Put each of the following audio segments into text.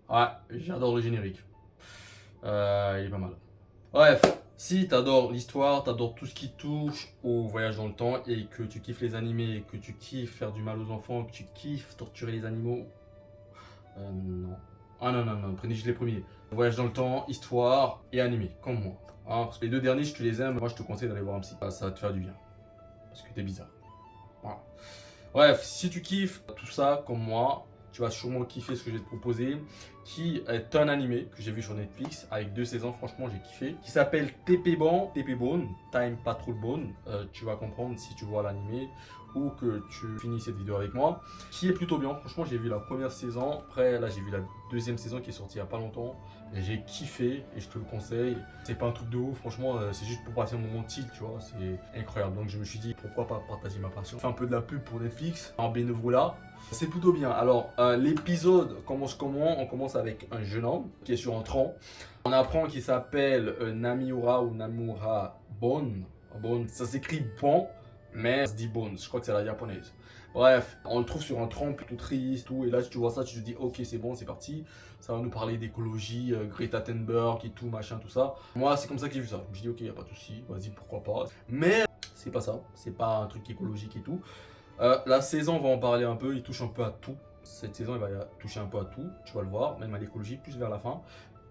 Ouais, j'adore le générique. Il est pas mal. Bref, si t'adores l'histoire, t'adores tout ce qui touche au voyage dans le temps et que tu kiffes les animés, que tu kiffes faire du mal aux enfants, que tu kiffes torturer les animaux, non. Ah non, non, non, prenez juste les premiers. Voyage dans le temps, histoire et animé, comme moi. Hein, parce que les deux derniers, si tu les aimes, moi je te conseille d'aller voir un psy. Ça va te faire du bien. Parce que t'es bizarre. Voilà. Bref, si tu kiffes tout ça comme moi, tu vas sûrement kiffer ce que je vais te proposer, qui est un animé que j'ai vu sur Netflix avec 2 saisons, franchement j'ai kiffé, qui s'appelle TP Bone, Time Patrol Bone. Tu vas comprendre si tu vois l'animé ou que tu finis cette vidéo avec moi, qui est plutôt bien. Franchement, j'ai vu la première saison, après là j'ai vu la deuxième saison qui est sortie il n'y a pas longtemps. Et j'ai kiffé et je te le conseille. C'est pas un truc de ouf, franchement, c'est juste pour passer un moment chill, tu vois, c'est incroyable. Donc je me suis dit pourquoi pas partager ma passion. Fais un peu de la pub pour Netflix en bénévolat. C'est plutôt bien. Alors, l'épisode commence comment? On commence avec un jeune homme qui est sur un tronc. On apprend qu'il s'appelle Namiura ou Namura Bon. Bon, ça s'écrit bon, mais ça se dit bon. Je crois que c'est la japonaise. Bref, on le trouve sur un tronc plutôt triste, tout. Et là, si tu vois ça, tu te dis, ok, c'est bon, c'est parti. Ça va nous parler d'écologie, Greta Thunberg et tout, machin, tout ça. Moi, c'est comme ça que j'ai vu ça. Je me suis dit, ok, y a pas de souci, vas-y, pourquoi pas. Mais c'est pas ça. C'est pas un truc écologique et tout. La saison, on va en parler un peu, il touche un peu à tout. Cette saison, il va toucher un peu à tout, tu vas le voir, même à l'écologie, plus vers la fin.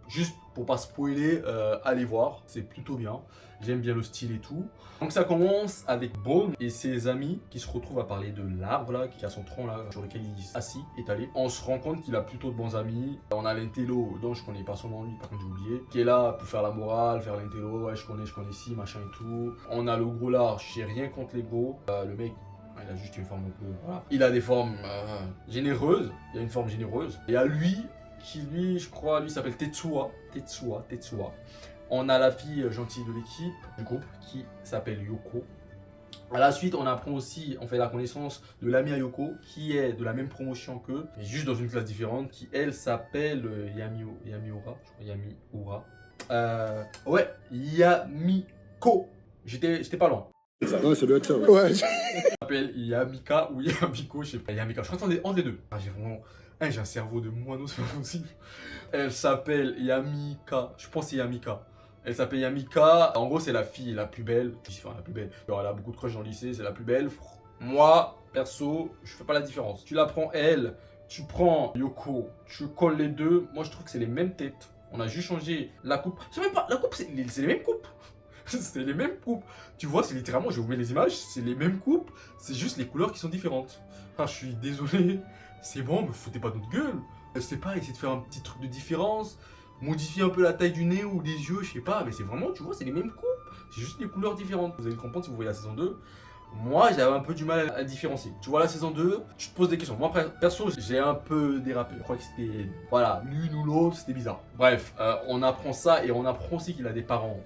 Juste pour pas spoiler, allez voir, c'est plutôt bien. J'aime bien le style et tout. Donc ça commence avec Bone et ses amis qui se retrouvent à parler de l'arbre là, qui a son tronc là, sur lequel il est assis, étalé. On se rend compte qu'il a plutôt de bons amis. On a l'intello, dont je connais pas son nom lui, par contre j'ai oublié, qui est là pour faire la morale, faire l'intello, ouais je connais ci, machin et tout. On a le gros là, j'ai rien contre les gros. Le mec, il a juste une forme un peu, voilà. Il a des formes généreuses, il a une forme généreuse. Et à lui, qui lui, je crois, lui s'appelle Tetsuya. On a la fille gentille de l'équipe, du groupe, qui s'appelle Yoko. À la suite, on apprend aussi, on fait la connaissance de l'ami à Yoko, qui est de la même promotion qu'eux, mais juste dans une classe différente, qui elle s'appelle Yamiura, je crois ouais, Yamiko. J'étais pas loin. Ouais, ça doit être ça. Ouais. S'appelle Yamika ou Yamiko, je sais pas. Yamika, je crois que c'est entre les deux. Ah, j'ai vraiment. J'ai un cerveau de moineau, c'est pas possible. Elle s'appelle Yamika, je pense que c'est Yamika. Elle s'appelle Yamika, en gros, c'est la fille la plus belle. Enfin, la plus belle. Alors, elle a beaucoup de crush dans le lycée, c'est la plus belle. Moi, perso, je fais pas la différence. Tu la prends elle, tu prends Yoko, tu colles les deux. Moi, je trouve que c'est les mêmes têtes. On a juste changé la coupe. C'est même pas la coupe, c'est les mêmes coupes. C'est les mêmes coupes. Tu vois, c'est littéralement, je vais vous mettre les images, c'est les mêmes coupes, c'est juste les couleurs qui sont différentes. Ah, je suis désolé, c'est bon, me foutez pas notre gueule. Je sais pas, essayez de faire un petit truc de différence, modifier un peu la taille du nez ou des yeux, je sais pas, mais c'est vraiment, tu vois, c'est les mêmes coupes, c'est juste des couleurs différentes. Vous allez le comprendre si vous voyez la saison 2. Moi, j'avais un peu du mal à différencier. Tu vois la saison 2, tu te poses des questions. Moi, perso, j'ai un peu dérapé. Je crois que c'était, voilà, l'une ou l'autre, c'était bizarre. Bref, on apprend ça et on apprend aussi qu'il a des parents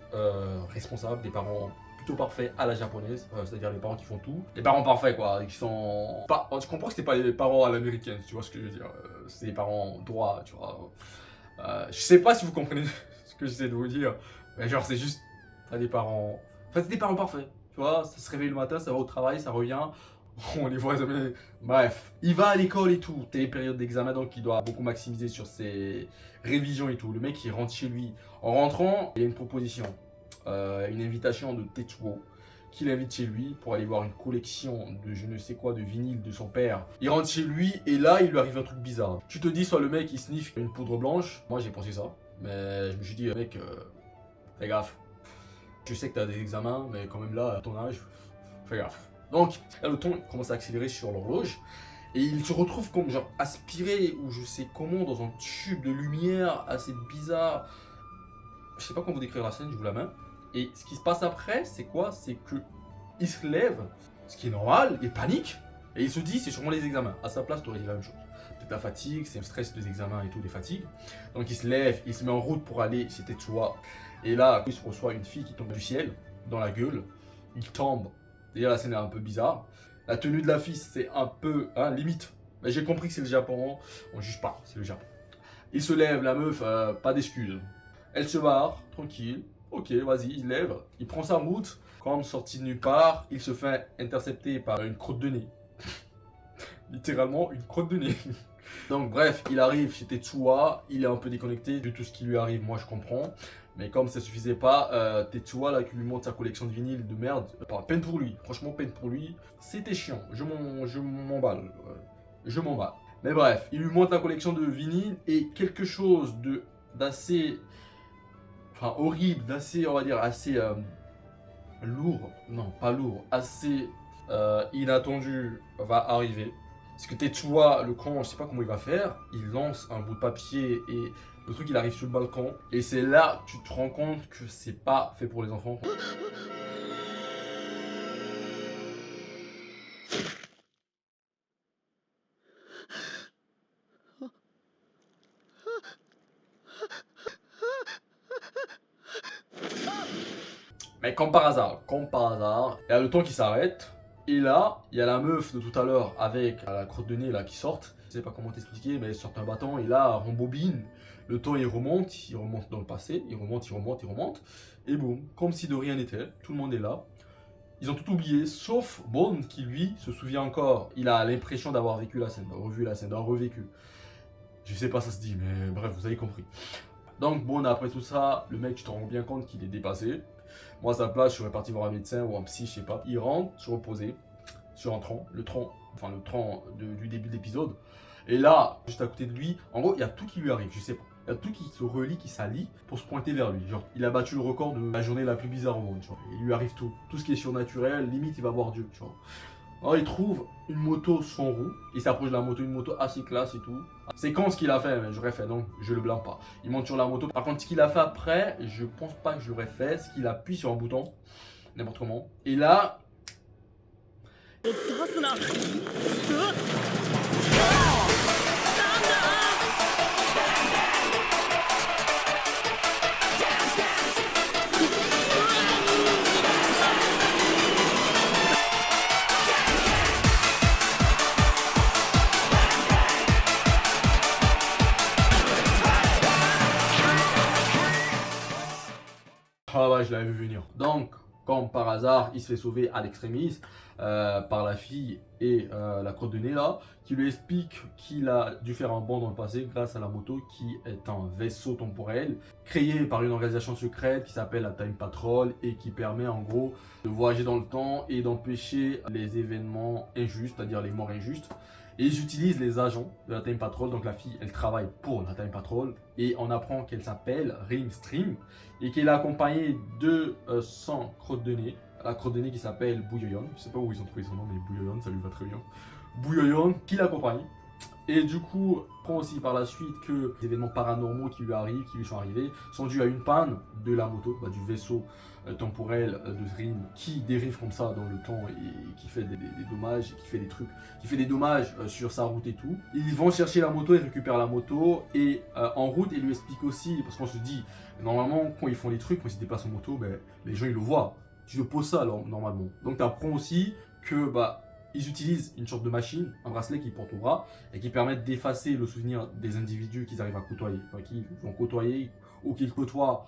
responsables, des parents plutôt parfaits à la japonaise. C'est-à-dire les parents qui font tout. Les parents parfaits, quoi, qui sont... Pas... Je comprends que c'était pas les parents à l'américaine, tu vois ce que je veux dire. C'est des parents droits, tu vois. Je sais pas si vous comprenez ce que j'essaie de vous dire. Mais genre, c'est juste... T'as des parents... Enfin, c'est des parents parfaits. Tu vois, ça se réveille le matin, ça va au travail, ça revient, on les voit jamais. Bref, il va à l'école et tout. C'est les périodes d'examen, donc il doit beaucoup maximiser sur ses révisions et tout. Le mec, il rentre chez lui. En rentrant, il y a une proposition, une invitation de Tetsuo qui l'invite chez lui pour aller voir une collection de je ne sais quoi, de vinyle de son père. Il rentre chez lui et là, il lui arrive un truc bizarre. Tu te dis, soit le mec, il sniffe une poudre blanche. Moi, j'ai pensé ça. Mais je me suis dit, mec, fais gaffe. Je sais que tu as des examens, mais quand même là, à ton âge, fais gaffe. Donc, là, le ton commence à accélérer sur l'horloge. Et il se retrouve comme genre aspiré, ou je sais comment, dans un tube de lumière assez bizarre. Je sais pas comment vous décrire la scène, je vous la main. Et ce qui se passe après, c'est quoi? C'est que il se lève, ce qui est normal, il panique. Et il se dit, c'est sûrement les examens. À sa place, tu aurais dit la même chose. Peut-être la fatigue, c'est le stress des examens et tout, des fatigues. Donc il se lève, il se met en route pour aller chez Tetsuya. Et là, il se reçoit une fille qui tombe du ciel, dans la gueule. Il tombe. D'ailleurs, la scène est un peu bizarre. La tenue de la fille, c'est un peu, limite. Mais j'ai compris que c'est le Japon. On juge pas, c'est le Japon. Il se lève, la meuf, pas d'excuses. Elle se barre, tranquille. Ok, vas-y, il se lève. Il prend sa route. Comme sorti de nulle part, il se fait intercepter par une crotte de nez. Littéralement, une crotte de nez. Donc bref, il arrive chez Tetsuya, il est un peu déconnecté de tout ce qui lui arrive, moi je comprends. Mais comme ça suffisait pas, Tetsuya là qui lui montre sa collection de vinyles de merde, peine pour lui, franchement peine pour lui, c'était chiant, je m'emballe, je m'emballe. Mais bref, il lui montre la collection de vinyles et quelque chose d'assez, enfin horrible, d'assez, on va dire, assez lourd, non pas lourd, assez inattendu va arriver. Parce que Tetsuya, le con, je sais pas comment il va faire, il lance un bout de papier et le truc il arrive sur le balcon. Et c'est là que tu te rends compte que c'est pas fait pour les enfants. Mais comme par hasard, il y a le temps qui s'arrête. Et là, il y a la meuf de tout à l'heure avec la crotte de nez là qui sort. Je sais pas comment t'expliquer, mais elle sort un bâton et là, on rembobine. Le temps il remonte dans le passé, il remonte. Et boum, comme si de rien n'était, tout le monde est là. Ils ont tout oublié, sauf Bond qui lui se souvient encore. Il a l'impression d'avoir vécu la scène, d'avoir revu la scène, d'avoir revécu. Je sais pas ça se dit, mais bref, vous avez compris. Donc Bond, après tout ça, le mec, tu te rends bien compte qu'il est dépassé. Moi, à sa place, je serais parti voir un médecin ou un psy, je sais pas. Il rentre, se reposer sur un tronc, le tronc du début de l'épisode. Et là, juste à côté de lui, en gros, il y a tout qui lui arrive, je sais pas. Il y a tout qui se relie, qui s'allie pour se pointer vers lui. Genre, il a battu le record de la journée la plus bizarre au monde, tu vois. Il lui arrive tout. Tout ce qui est surnaturel, limite, il va voir Dieu, tu vois. Alors, il trouve une moto sans roue. Il s'approche de la moto, une moto assez classe et tout. C'est con ce qu'il a fait, mais j'aurais fait, donc je le blâme pas. Il monte sur la moto. Par contre, ce qu'il a fait après, je pense pas que je l'aurais fait. C'est qu'il appuie sur un bouton, n'importe comment. Et là, ah ouais, je l'avais vu venir. Donc, comme par hasard, il se fait sauver à l'extrémiste par la fille et la crotte de nez là, qui lui explique qu'il a dû faire un bond dans le passé grâce à la moto qui est un vaisseau temporel créé par une organisation secrète qui s'appelle la Time Patrol et qui permet en gros de voyager dans le temps et d'empêcher les événements injustes, c'est-à-dire les morts injustes. Et ils utilisent les agents de la Time Patrol, donc la fille elle travaille pour la Time Patrol et on apprend qu'elle s'appelle Rim Stream et qu'elle est accompagnée de 100 crottes de nez. La crotte de nez qui s'appelle Bouyoyon, je sais pas où ils ont trouvé son nom mais Bouyoyon ça lui va très bien. Bouyoyon qui l'accompagne. Et du coup, on apprend aussi par la suite que les événements paranormaux qui lui arrivent, qui lui sont arrivés, sont dus à une panne de la moto, du vaisseau temporel de Rim qui dérive comme ça dans le temps et qui fait des dommages, qui fait des trucs, qui fait des dommages sur sa route et tout. Ils vont chercher la moto, ils récupèrent la moto et en route, ils lui expliquent aussi, parce qu'on se dit, normalement, quand ils font les trucs, quand ils se déplacent en moto, ben, les gens ils le voient. Tu le poses ça alors, normalement. Donc tu apprends aussi que ils utilisent une sorte de machine, un bracelet qu'ils portent au bras et qui permettent d'effacer le souvenir des individus qu'ils arrivent à côtoyer, qu'ils vont côtoyer ou qu'ils côtoient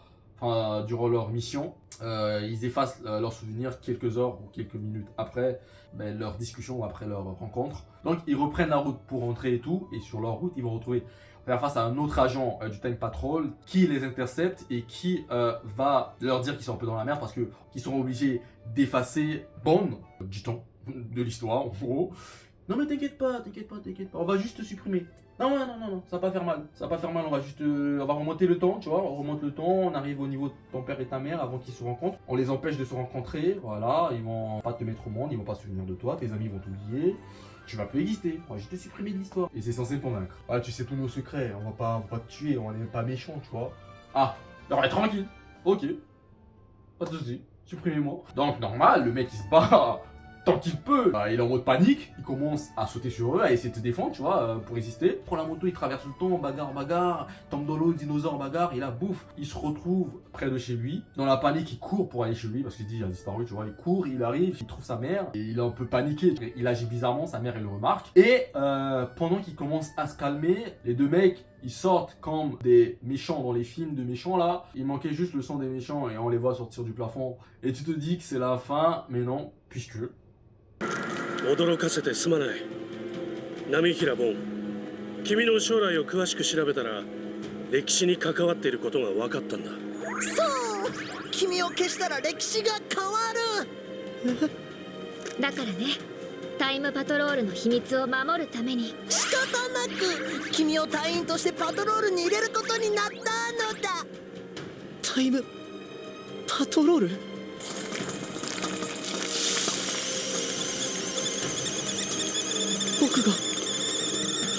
durant leur mission. Ils effacent leurs souvenirs quelques heures ou quelques minutes après leur discussion ou après leur rencontre. Donc ils reprennent la route pour rentrer et tout, et sur leur route ils vont retrouver faire face à un autre agent du Time Patrol qui les intercepte et qui va leur dire qu'ils sont un peu dans la merde parce qu'ils sont obligés d'effacer Bond, dit-on, de l'histoire en gros. Non mais t'inquiète pas, on va juste te supprimer. Non, ça va pas faire mal, on va juste, on va remonter le temps, tu vois, on remonte le temps, on arrive au niveau de ton père et ta mère avant qu'ils se rencontrent. On les empêche de se rencontrer, voilà, ils vont pas te mettre au monde, ils vont pas se souvenir de toi, tes amis vont t'oublier. Tu vas plus exister, on va juste te supprimer de l'histoire. Et c'est censé te convaincre. Ah, tu sais tous nos secrets, on va pas te tuer, on est pas méchant, tu vois. Ah, alors tranquille, ok, pas de soucis, supprimez-moi. Donc normal, le mec il se bat tant qu'il peut. Il est en mode panique, il commence à sauter sur eux, à essayer de se défendre, tu vois, pour résister. Il prend la moto, il traverse le temps, bagarre, tombe dans l'eau, dinosaure, bagarre, et là, bouffe, il se retrouve près de chez lui. Dans la panique, il court pour aller chez lui, parce qu'il dit, il a disparu, tu vois, il court, il arrive, il trouve sa mère, et il est un peu paniqué. Il agit bizarrement, sa mère, elle le remarque. Et pendant qu'il commence à se calmer, les deux mecs, ils sortent comme des méchants dans les films de méchants là. Il manquait juste le sang des méchants et on les voit sortir du plafond. Et tu te dis que c'est la fin, mais non, puisque... 驚かせてすまない。波平ボン、君の将来を詳しく調べたら歴史に関わっていることが分かったんだ。そう君を消したら歴史が変わる。だからね、タイムパトロールの秘密を守るために仕方なく君を隊員としてパトロールに入れることになったのだ。タイムパトロール？僕が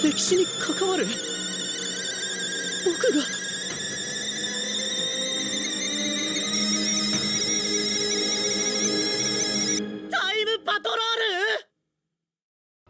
歴史に関わる？僕がタイムパトロール？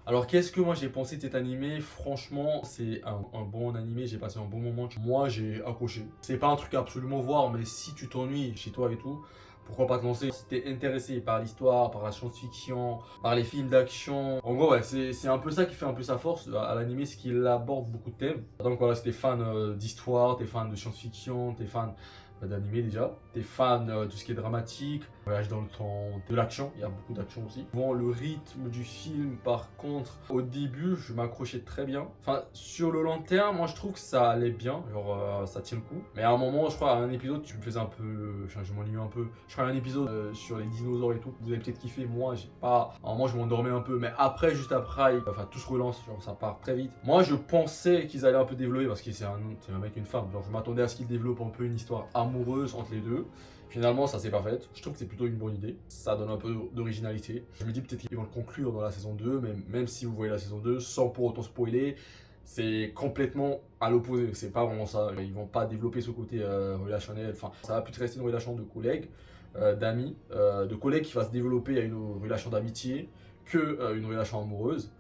Alors qu'est-ce que moi j'ai pensé de cet animé? Franchement c'est un bon animé, j'ai passé un bon moment. Moi j'ai accroché. C'est pas un truc à absolument voir, mais si tu t'ennuies chez toi et tout, pourquoi pas te lancer? Si t'es intéressé par l'histoire, par la science-fiction, par les films d'action. En gros ouais, c'est un peu ça qui fait un peu sa force à l'animé, c'est qu'il aborde beaucoup de thèmes. Donc voilà, si t'es fan d'histoire, t'es fan de science-fiction, t'es fan d'animé déjà, t'es fan de tout ce qui est dramatique, voyage dans le temps, de l'action, il y a beaucoup d'action aussi. Bon, le rythme du film par contre, au début je m'accrochais très bien. Enfin sur le long terme, moi je trouve que ça allait bien, genre ça tient le coup. Mais à un moment, je crois à un épisode, tu me faisais un peu, je m'ennuie un peu. Je crois à un épisode sur les dinosaures et tout, vous avez peut-être kiffé, moi j'ai pas, à un moment je m'endormais un peu. Mais après, juste après, enfin tout se relance, genre ça part très vite. Moi je pensais qu'ils allaient un peu développer parce que c'est un mec et une femme, genre je m'attendais à ce qu'ils développent un peu une histoire amoureuse entre les deux. Finalement, ça s'est pas fait. Je trouve que c'est plutôt une bonne idée. Ça donne un peu d'originalité. Je me dis peut-être qu'ils vont le conclure dans la saison 2, mais même si vous voyez la saison 2, sans pour autant spoiler, c'est complètement à l'opposé. C'est pas vraiment ça. Ils vont pas développer ce côté relationnel. Enfin, ça va plus rester une relation de collègues, d'amis, de collègues qui va se développer à une relation d'amitié que une relation amoureuse.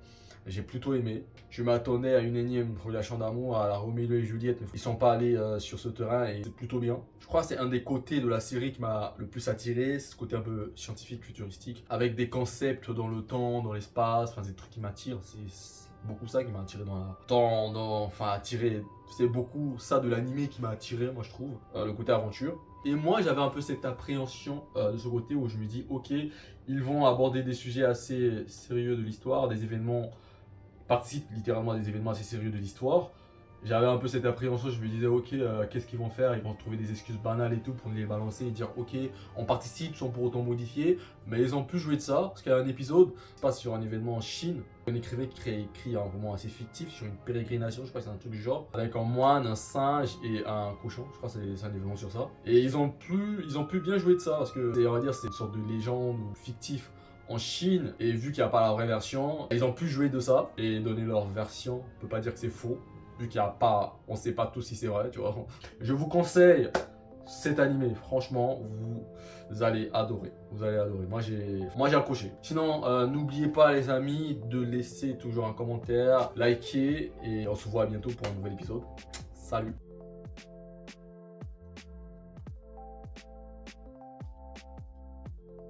J'ai plutôt aimé. Je m'attendais à une énième relation d'amour à la Roméo et Juliette, mais ils sont pas allés sur ce terrain et c'est plutôt bien. Je crois que c'est un des côtés de la série qui m'a le plus attiré, c'est ce côté un peu scientifique, futuristique, avec des concepts dans le temps, dans l'espace, enfin c'est des trucs qui m'attirent. C'est beaucoup ça qui m'a attiré enfin attiré, c'est beaucoup ça de l'animé qui m'a attiré, moi je trouve, le côté aventure. Et moi j'avais un peu cette appréhension de ce côté où je me dis ok, ils vont aborder des sujets assez sérieux de l'histoire, des événements, participent littéralement à des événements assez sérieux de l'histoire. J'avais un peu cette appréhension, je me disais ok, qu'est-ce qu'ils vont faire? Ils vont trouver des excuses banales et tout pour les balancer et dire ok, on participe sans pour autant modifier. Mais ils ont pu jouer de ça, parce qu'il y a un épisode qui se passe sur un événement en Chine. Un écrivain qui écrit un roman assez fictif sur une pérégrination, je crois que c'est un truc du genre, avec un moine, un singe et un cochon. Je crois que c'est un événement sur ça. Et ils ont pu bien jouer de ça, parce que on va dire c'est une sorte de légende ou fictif en Chine, et vu qu'il n'y a pas la vraie version, ils ont pu jouer de ça et donner leur version. On peut pas dire que c'est faux, vu qu'il n'y a pas, on sait pas tous si c'est vrai, tu vois. Je vous conseille cet animé, franchement, vous allez adorer. Vous allez adorer. Moi j'ai accroché. Sinon, n'oubliez pas les amis de laisser toujours un commentaire, liker, et on se voit bientôt pour un nouvel épisode. Salut!